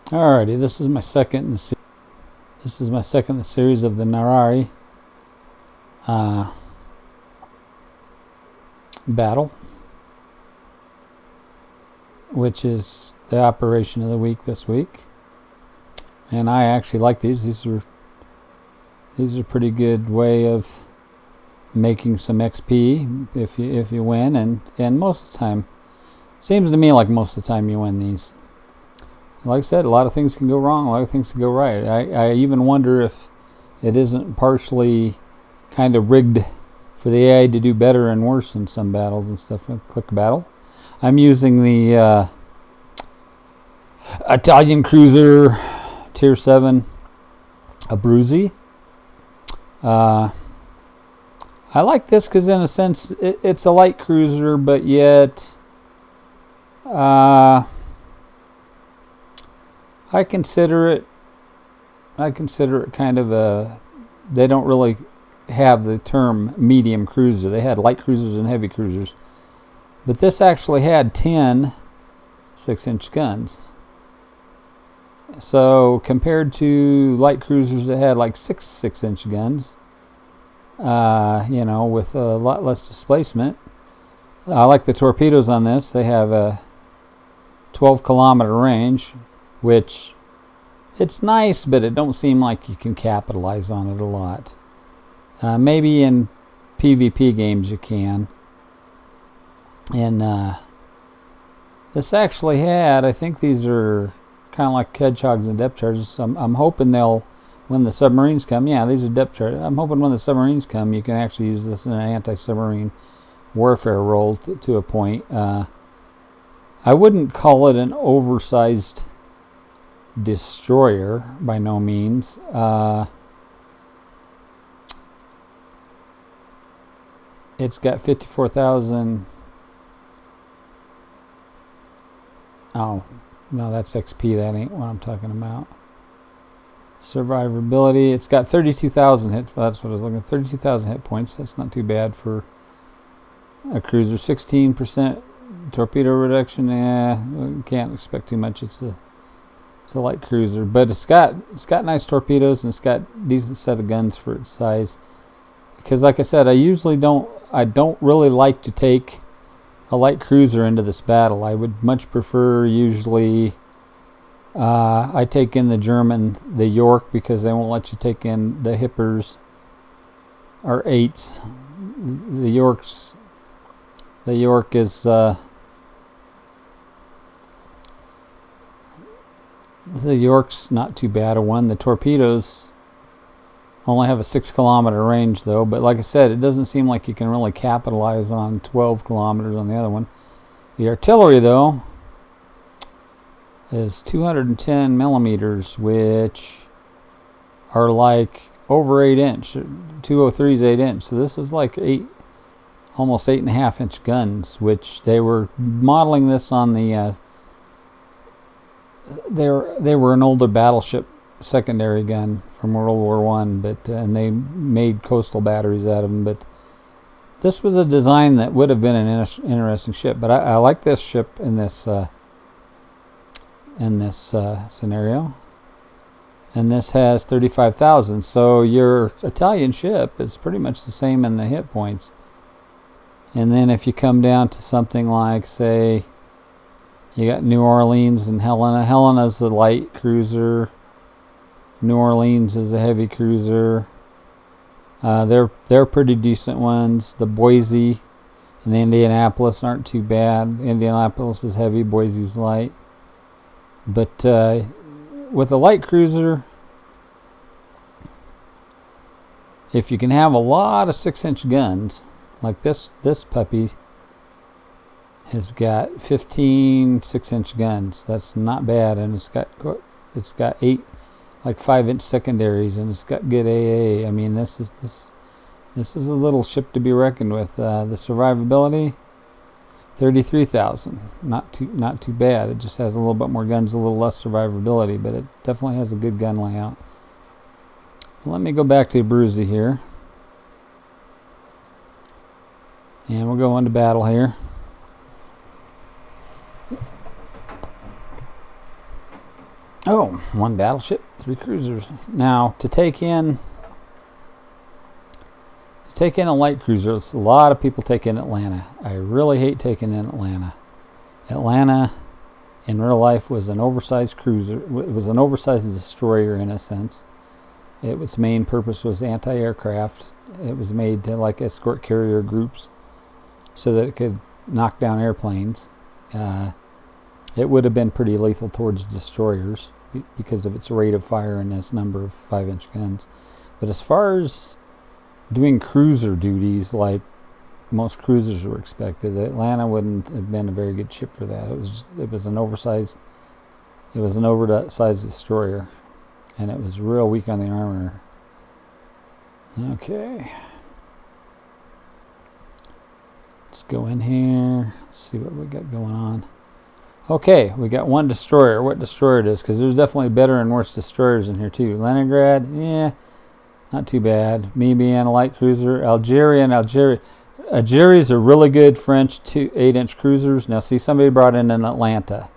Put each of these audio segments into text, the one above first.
Alrighty, this is my second in the series of the Narai battle, which is the operation of the week this week. And I actually like these. These are pretty good way of making some XP if you win, and most of the time, seems to me like most of the time you win these. Like I said, a lot of things can go wrong, a lot of things can go right. I even wonder if it isn't partially kind of rigged for the AI to do better and worse in some battles and stuff. Click battle. I'm using the Italian Cruiser Tier 7 Abruzzi. I like this because in a sense it's a light cruiser, but yet I consider it kind of a, they don't really have the term medium cruiser. They had light cruisers and heavy cruisers. But this actually had 10 6-inch guns. So compared to light cruisers that had like 6-inch guns, with a lot less displacement. I like the torpedoes on this. They have a 12-kilometer range, which it's nice, but it don't seem like you can capitalize on it a lot. Maybe in PvP games you can. And this actually had, I think these are kind of like hedgehogs and depth charges. I'm hoping they'll, when the submarines come, yeah, these are depth charges. I'm hoping when the submarines come, you can actually use this in an anti-submarine warfare role to a point. I wouldn't call it an oversized destroyer by no means. It's got 54,000. Oh, no, that's XP. That ain't what I'm talking about. Survivability. It's got 32,000 hit. That's what I was looking at. 32,000 hit points. That's not too bad for a cruiser. 16% torpedo reduction. Yeah, can't expect too much. It's a light cruiser, but it's got nice torpedoes and it's got a decent set of guns for its size. Because, like I said, I don't really like to take a light cruiser into this battle. I would much prefer usually. I take in the York, because they won't let you take in the Hippers or 8s. The York is the York's not too bad a one. The torpedoes only have a 6-kilometer range though, but like I said, it doesn't seem like you can really capitalize on 12 kilometers on the other one. The artillery though is 210 millimeters, which are like over 8-inch. 203 is 8-inch, so this is like almost 8.5-inch guns, which they were modeling this on the they were an older battleship secondary gun from World War One, but and they made coastal batteries out of them. But this was a design that would have been an interesting ship. But I like this ship in this scenario. And this has 35,000. So your Italian ship is pretty much the same in the hit points. And then if you come down to something like, say, you got New Orleans and Helena. Helena's a light cruiser. New Orleans is a heavy cruiser. They're pretty decent ones. The Boise and the Indianapolis aren't too bad. Indianapolis is heavy, Boise's light. But with a light cruiser, if you can have a lot of 6-inch guns, like this puppy has got 15 6-inch guns. That's not bad, and it's got 8 like 5-inch secondaries, and it's got good AA. I mean, this is a little ship to be reckoned with. The survivability, 33,000. Not too bad. It just has a little bit more guns, a little less survivability, but it definitely has a good gun layout. Let me go back to Abruzzi here, and we'll go into battle here. Oh, 1 battleship, 3 cruisers. Now, to take in a light cruiser, a lot of people take in Atlanta. I really hate taking in Atlanta. Atlanta, in real life, was an oversized cruiser. It was an oversized destroyer in a sense. Its main purpose was anti-aircraft. It was made to like escort carrier groups so that it could knock down airplanes. It would have been pretty lethal towards destroyers because of its rate of fire and its number of 5-inch guns. But as far as doing cruiser duties like most cruisers were expected, Atlanta wouldn't have been a very good ship for that. It was an oversized destroyer, and it was real weak on the armor. Okay. Let's go in here. Let's see what we got going on. Okay, we got 1 destroyer. What destroyer it is? Because there's definitely better and worse destroyers in here too. Leningrad, yeah, not too bad. Me being a light cruiser. Algeria. Algeria's are really good French 8-inch cruisers. Now see, somebody brought in an Atlanta.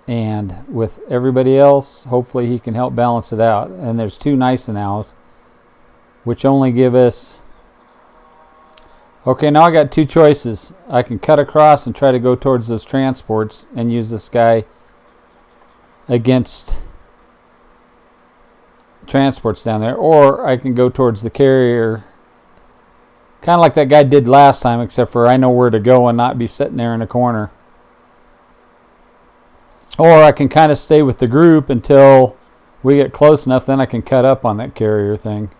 And with everybody else, hopefully he can help balance it out. And there's 2 Gneisenau's, which only give us... Okay, now I got 2 choices. I can cut across and try to go towards those transports and use this guy against transports down there. Or I can go towards the carrier, kind of like that guy did last time, except for I know where to go and not be sitting there in a corner. Or I can kind of stay with the group until we get close enough, then I can cut up on that carrier thing.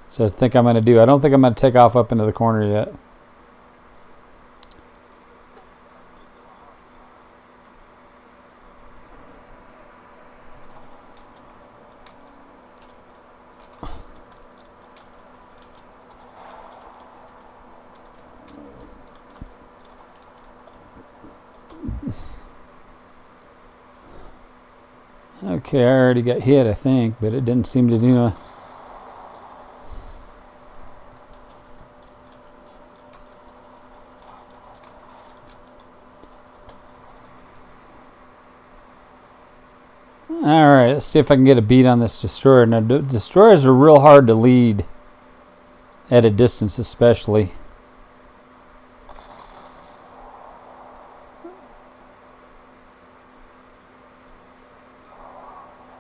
So I think I'm going to do. I don't think I'm going to take off up into the corner yet. Okay, I already got hit, I think, but it didn't seem to do a... Alright, let's see if I can get a beat on this destroyer. Now, destroyers are real hard to lead at a distance, especially.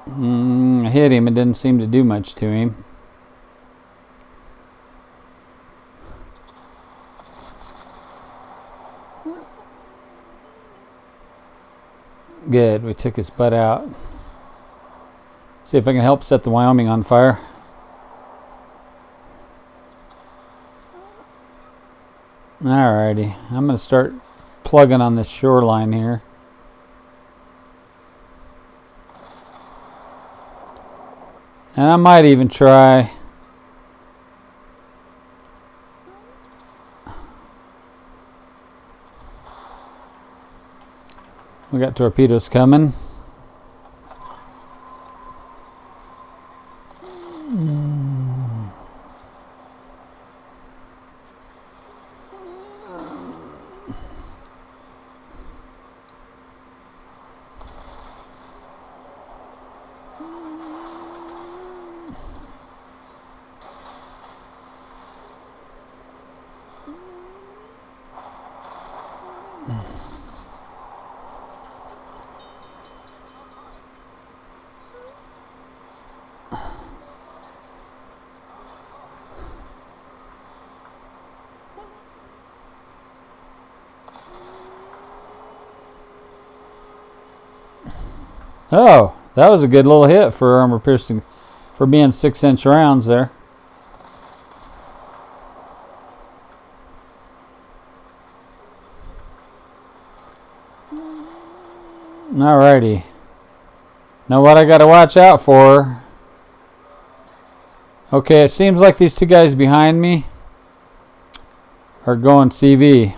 I hit him. It didn't seem to do much to him. Good, we took his butt out. See if I can help set the Wyoming on fire. Alrighty, I'm going to start plugging on this shoreline here. And I might even try... We got torpedoes coming. Oh, that was a good little hit for armor piercing, for being 6-inch rounds there. Alrighty. Now what I got to watch out for. Okay, it seems like these 2 guys behind me are going CV.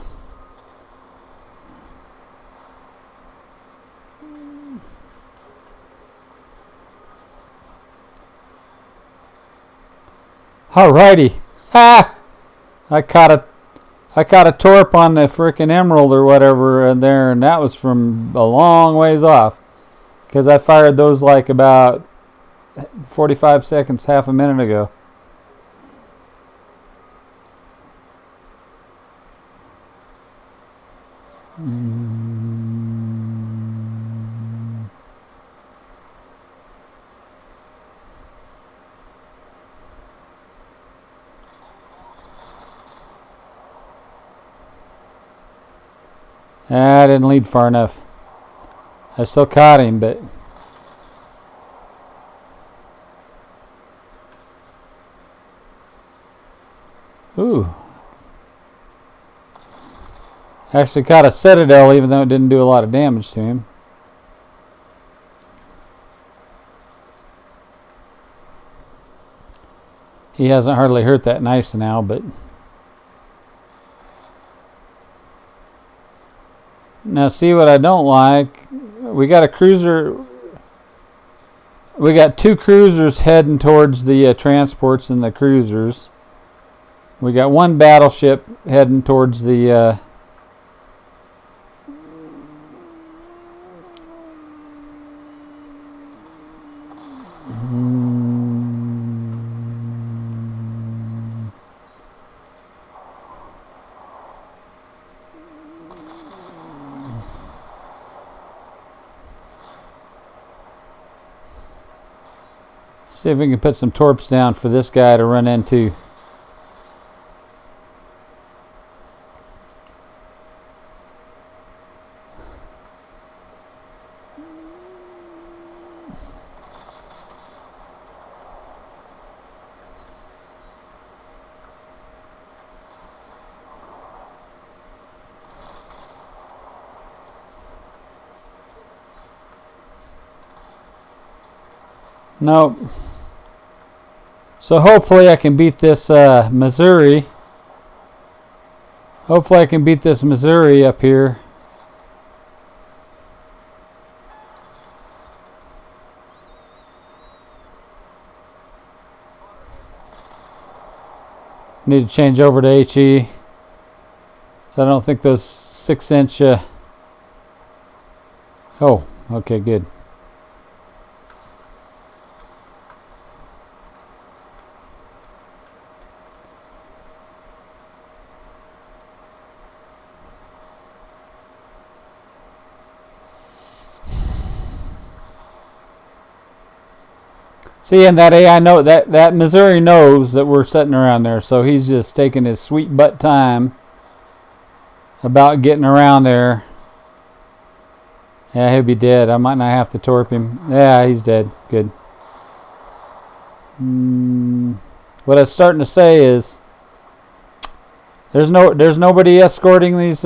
Alrighty. Ha! I caught I caught a torp on the frickin' emerald or whatever in there, and that was from a long ways off. Because I fired those like about 45 seconds, half a minute ago. I didn't lead far enough. I still caught him, but ooh. Actually caught a citadel even though it didn't do a lot of damage to him. He hasn't hardly hurt that nice now, but now see what I don't like. We got a cruiser. We got two cruisers heading towards the transports and the cruisers. We got one battleship heading towards the see if we can put some torps down for this guy to run into. Nope. So hopefully I can beat this Missouri. Hopefully I can beat this Missouri up here. Need to change over to HE. So I don't think those 6-inch... Oh, okay, good. See, and that AI know that Missouri knows that we're sitting around there, so he's just taking his sweet butt time about getting around there. Yeah, he'll be dead. I might not have to torp him. Yeah, he's dead. Good. What I was starting to say is there's nobody escorting these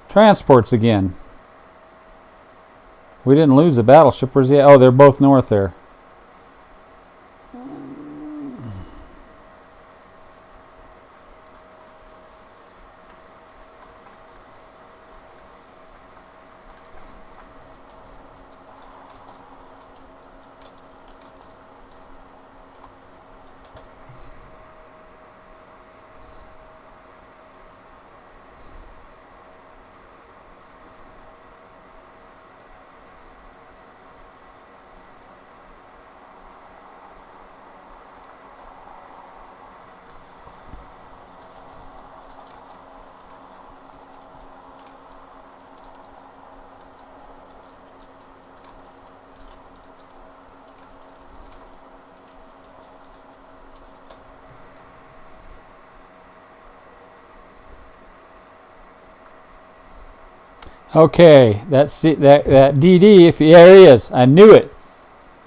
transports again. We didn't lose a battleship. Where's he at? Oh, they're both north there. Okay, that's it, that DD. If there he is, I knew it.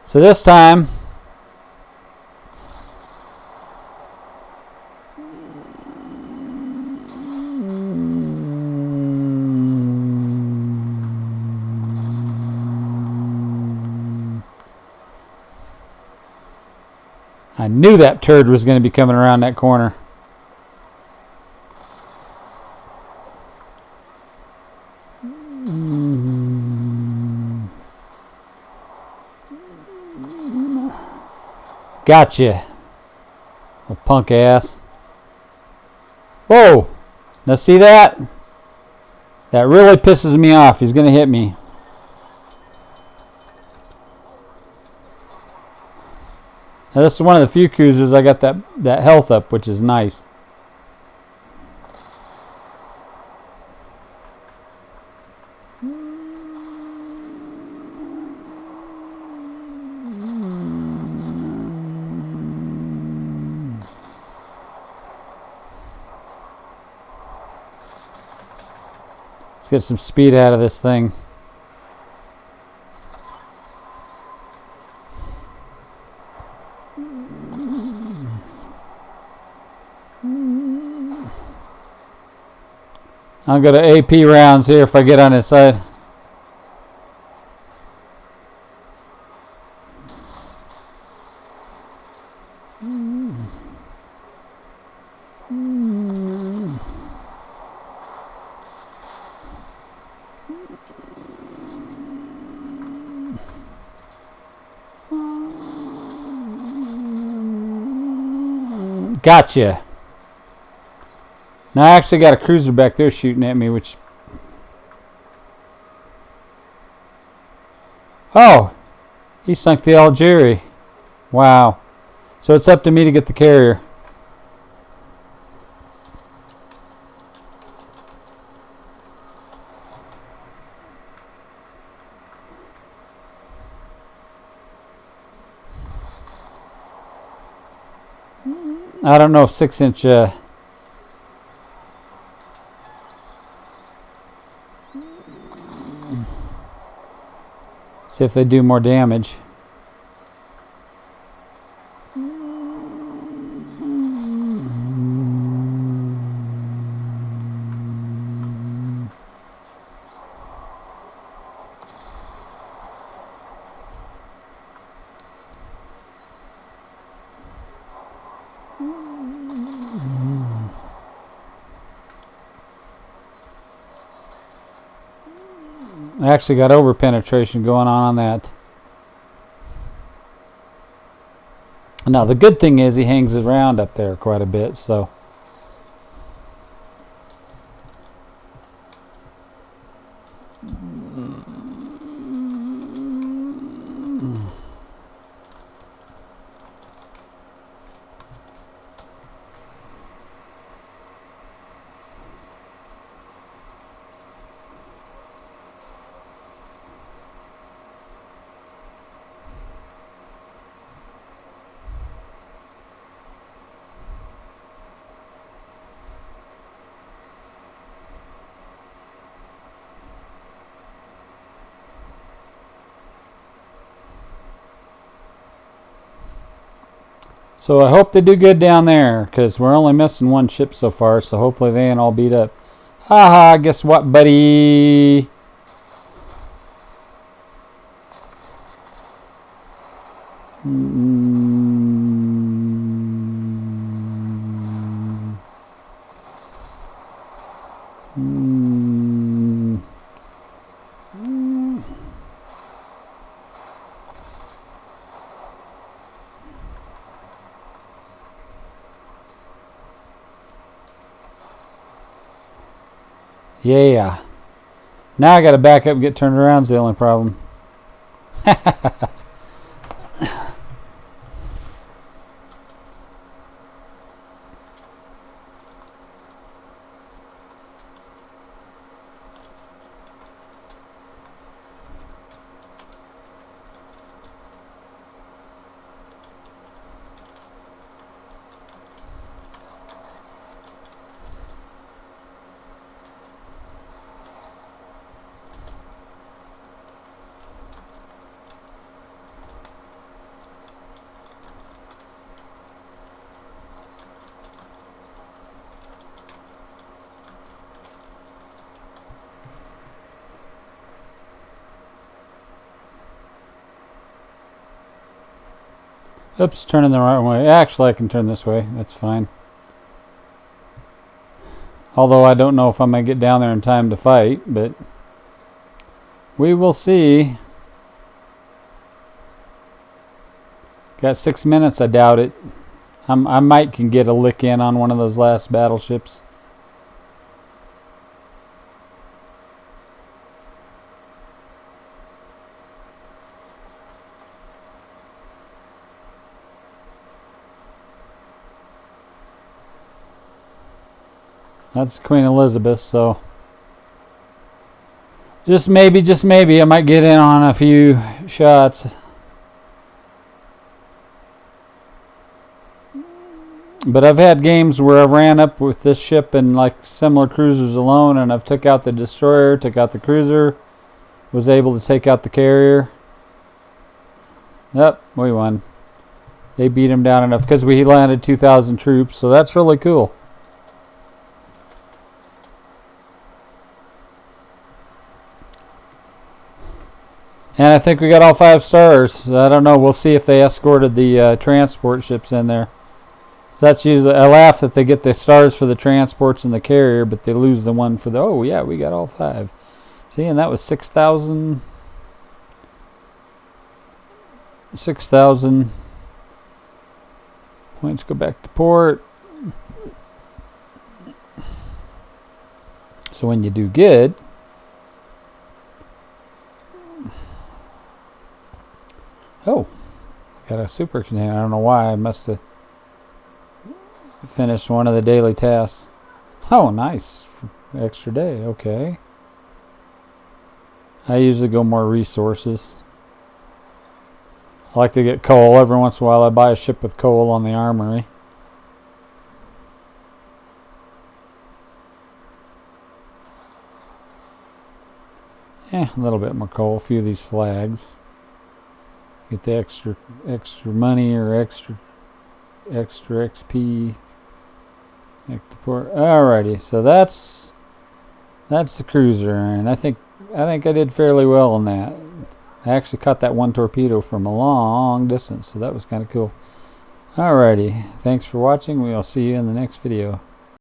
So this time, I knew that turd was going to be coming around that corner. Gotcha. A punk ass. Whoa! Now see that? That really pisses me off. He's going to hit me. Now this is one of the few cruisers I got that health up, which is nice. Let's get some speed out of this thing. I'll go to AP rounds here if I get on his side. Gotcha. Now I actually got a cruiser back there shooting at me, which... Oh! He sunk the Algeria. Wow. So it's up to me to get the carrier. I don't know if 6-inch... see if they do more damage. I actually got over penetration going on that. Now the good thing is he hangs around up there quite a bit, so I hope they do good down there, because we're only missing one ship so far, so hopefully they ain't all beat up. Haha, guess what, buddy? Yeah. Now I got to back up and get turned around is the only problem. Oops, turning the right way. Actually, I can turn this way. That's fine. Although I don't know if I'm going to get down there in time to fight, but we will see. Got 6 minutes, I doubt it. I might can get a lick in on one of those last battleships. That's Queen Elizabeth, so just maybe, I might get in on a few shots. But I've had games where I've ran up with this ship and like similar cruisers alone, and I've took out the destroyer, took out the cruiser, was able to take out the carrier. Yep, we won. They beat him down enough because we landed 2,000 troops, so that's really cool. And I think we got all 5 stars. I don't know. We'll see if they escorted the transport ships in there. So that's usually, I laugh that they get the stars for the transports and the carrier, but they lose the one for the, oh yeah, we got all 5. See, and that was 6,000. 6,000 points. Go back to port. So when you do good, oh, got a super container. I don't know why. I must have finished one of the daily tasks. Oh, nice. Extra day. Okay. I usually go more resources. I like to get coal. Every once in a while I buy a ship with coal on the armory. A little bit more coal. A few of these flags. Get the extra money or extra XP. Alrighty, so that's the cruiser, and I think I did fairly well on that. I actually caught that one torpedo from a long distance, so that was kind of cool. Alrighty, thanks for watching. We'll see you in the next video.